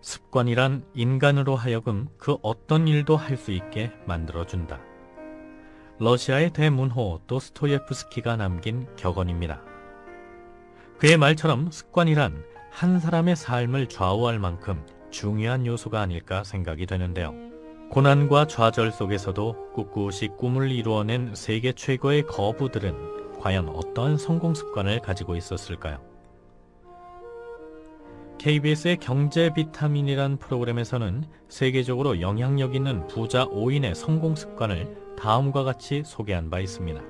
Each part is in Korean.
습관이란 인간으로 하여금 그 어떤 일도 할 수 있게 만들어준다. 러시아의 대문호 도스토예프스키가 남긴 격언입니다. 그의 말처럼 습관이란 한 사람의 삶을 좌우할 만큼 중요한 요소가 아닐까 생각이 되는데요. 고난과 좌절 속에서도 꿋꿋이 꿈을 이루어낸 세계 최고의 거부들은 과연 어떠한 성공 습관을 가지고 있었을까요? KBS의 경제 비타민이란 프로그램에서는 세계적으로 영향력 있는 부자 5인의 성공 습관을 다음과 같이 소개한 바 있습니다.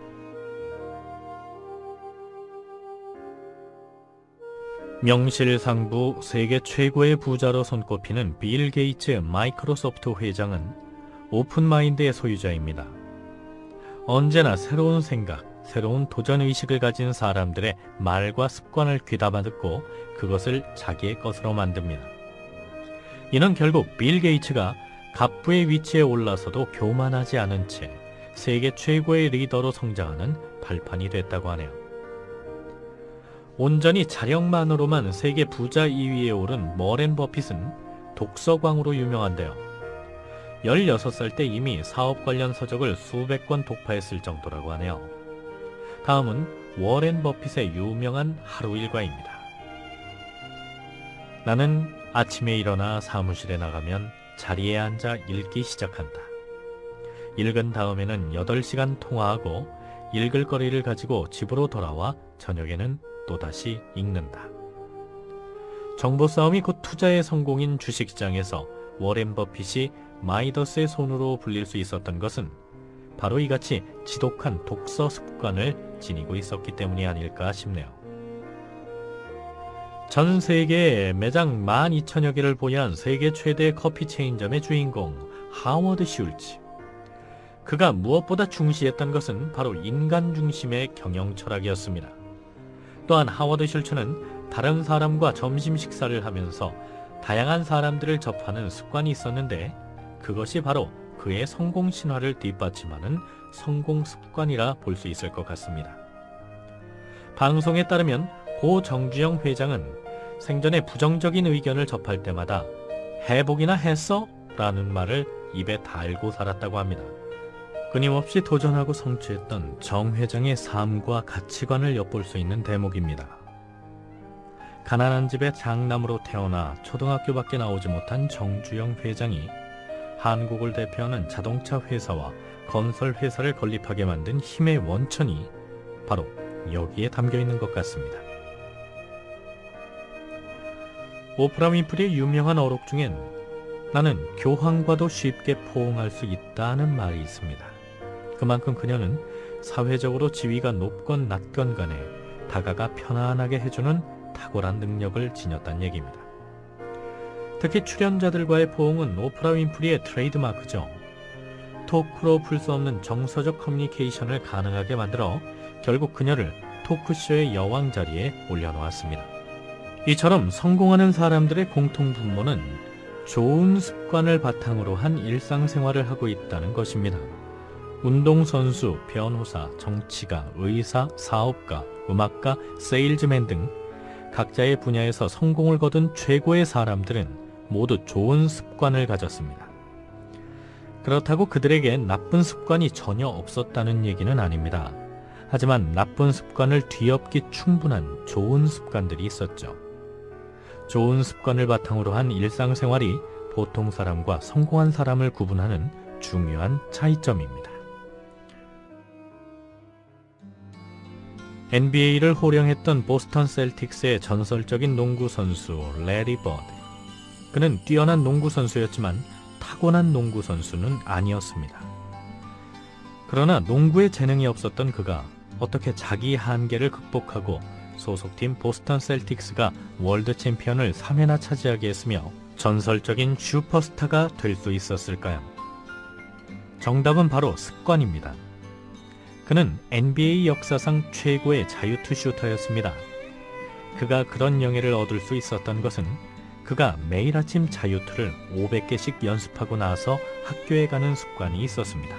명실상부 세계 최고의 부자로 손꼽히는 빌 게이츠 마이크로소프트 회장은 오픈마인드의 소유자입니다. 언제나 새로운 생각, 새로운 도전의식을 가진 사람들의 말과 습관을 귀담아 듣고 그것을 자기의 것으로 만듭니다. 이는 결국 빌 게이츠가 갑부의 위치에 올라서도 교만하지 않은 채 세계 최고의 리더로 성장하는 발판이 됐다고 하네요. 온전히 자력만으로만 세계 부자 2위에 오른 워렌 버핏은 독서광으로 유명한데요. 16살 때 이미 사업 관련 서적을 수백 권 독파했을 정도라고 하네요. 다음은 워렌 버핏의 유명한 하루 일과입니다. 나는 아침에 일어나 사무실에 나가면 자리에 앉아 읽기 시작한다. 읽은 다음에는 8시간 통화하고 읽을 거리를 가지고 집으로 돌아와 저녁에는 또다시 읽는다. 정보 싸움이 곧 투자의 성공인 주식시장에서 워렌 버핏이 마이더스의 손으로 불릴 수 있었던 것은 바로 이같이 지독한 독서 습관을 지니고 있었기 때문이 아닐까 싶네요. 전 세계에 매장 12,000여 개를 보유한 세계 최대 커피 체인점의 주인공 하워드 슐츠. 그가 무엇보다 중시했던 것은 바로 인간 중심의 경영 철학이었습니다. 또한 하워드 슐츠는 다른 사람과 점심 식사를 하면서 다양한 사람들을 접하는 습관이 있었는데 그것이 바로 그의 성공 신화를 뒷받침하는 성공 습관이라 볼 수 있을 것 같습니다. 방송에 따르면 고 정주영 회장은 생전에 부정적인 의견을 접할 때마다 해보기나 했어? 라는 말을 입에 달고 살았다고 합니다. 끊임없이 도전하고 성취했던 정 회장의 삶과 가치관을 엿볼 수 있는 대목입니다. 가난한 집의 장남으로 태어나 초등학교밖에 나오지 못한 정주영 회장이 한국을 대표하는 자동차 회사와 건설 회사를 건립하게 만든 힘의 원천이 바로 여기에 담겨 있는 것 같습니다. 오프라 윈프리의 유명한 어록 중엔 나는 교황과도 쉽게 포옹할 수 있다는 말이 있습니다. 그만큼 그녀는 사회적으로 지위가 높건 낮건 간에 다가가 편안하게 해주는 탁월한 능력을 지녔다는 얘기입니다. 특히 출연자들과의 포옹은 오프라 윈프리의 트레이드마크죠. 토크로 풀 수 없는 정서적 커뮤니케이션을 가능하게 만들어 결국 그녀를 토크쇼의 여왕 자리에 올려놓았습니다. 이처럼 성공하는 사람들의 공통분모는 좋은 습관을 바탕으로 한 일상생활을 하고 있다는 것입니다. 운동선수, 변호사, 정치가, 의사, 사업가, 음악가, 세일즈맨 등 각자의 분야에서 성공을 거둔 최고의 사람들은 모두 좋은 습관을 가졌습니다. 그렇다고 그들에게 나쁜 습관이 전혀 없었다는 얘기는 아닙니다. 하지만 나쁜 습관을 뒤엎기 충분한 좋은 습관들이 있었죠. 좋은 습관을 바탕으로 한 일상생활이 보통 사람과 성공한 사람을 구분하는 중요한 차이점입니다. NBA를 호령했던 보스턴 셀틱스의 전설적인 농구 선수 레리 버드. 그는 뛰어난 농구 선수였지만 타고난 농구 선수는 아니었습니다. 그러나 농구에 재능이 없었던 그가 어떻게 자기 한계를 극복하고 소속팀 보스턴 셀틱스가 월드 챔피언을 3회나 차지하게 했으며 전설적인 슈퍼스타가 될 수 있었을까요? 정답은 바로 습관입니다. 그는 NBA 역사상 최고의 자유투 슈터였습니다. 그가 그런 영예를 얻을 수 있었던 것은 그가 매일 아침 자유투를 500개씩 연습하고 나서 학교에 가는 습관이 있었습니다.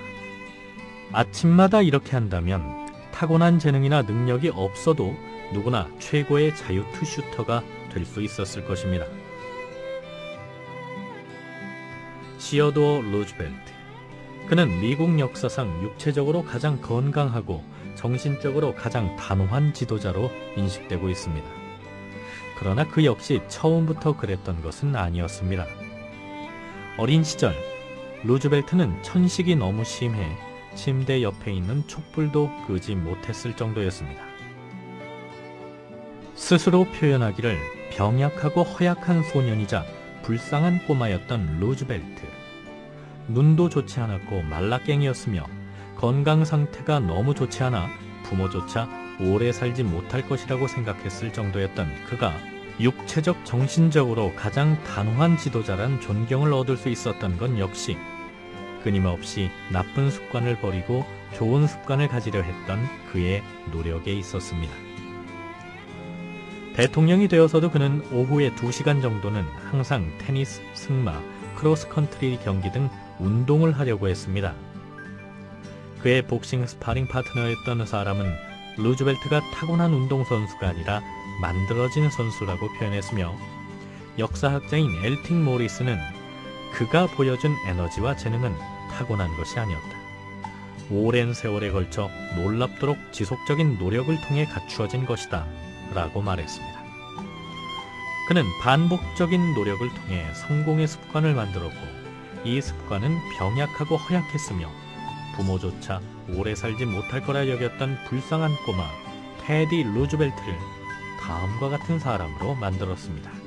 아침마다 이렇게 한다면 타고난 재능이나 능력이 없어도 누구나 최고의 자유투 슈터가 될 수 있었을 것입니다. 시어도어 루즈벨트. 그는 미국 역사상 육체적으로 가장 건강하고 정신적으로 가장 단호한 지도자로 인식되고 있습니다. 그러나 그 역시 처음부터 그랬던 것은 아니었습니다. 어린 시절 루즈벨트는 천식이 너무 심해 침대 옆에 있는 촛불도 끄지 못했을 정도였습니다. 스스로 표현하기를 병약하고 허약한 소년이자 불쌍한 꼬마였던 루즈벨트. 눈도 좋지 않았고 말라깽이였으며 건강 상태가 너무 좋지 않아 부모조차 오래 살지 못할 것이라고 생각했을 정도였던 그가 육체적 정신적으로 가장 단호한 지도자란 존경을 얻을 수 있었던 건 역시 끊임없이 나쁜 습관을 버리고 좋은 습관을 가지려 했던 그의 노력에 있었습니다. 대통령이 되어서도 그는 오후에 2시간 정도는 항상 테니스, 승마, 크로스컨트리 경기 등 운동을 하려고 했습니다. 그의 복싱 스파링 파트너였던 사람은 루즈벨트가 타고난 운동선수가 아니라 만들어진 선수라고 표현했으며 역사학자인 엘팅 모리스는 그가 보여준 에너지와 재능은 타고난 것이 아니었다. 오랜 세월에 걸쳐 놀랍도록 지속적인 노력을 통해 갖추어진 것이다 라고 말했습니다. 그는 반복적인 노력을 통해 성공의 습관을 만들었고 이 습관은 병약하고 허약했으며 부모조차 오래 살지 못할 거라 여겼던 불쌍한 꼬마 테디 루즈벨트를 다음과 같은 사람으로 만들었습니다.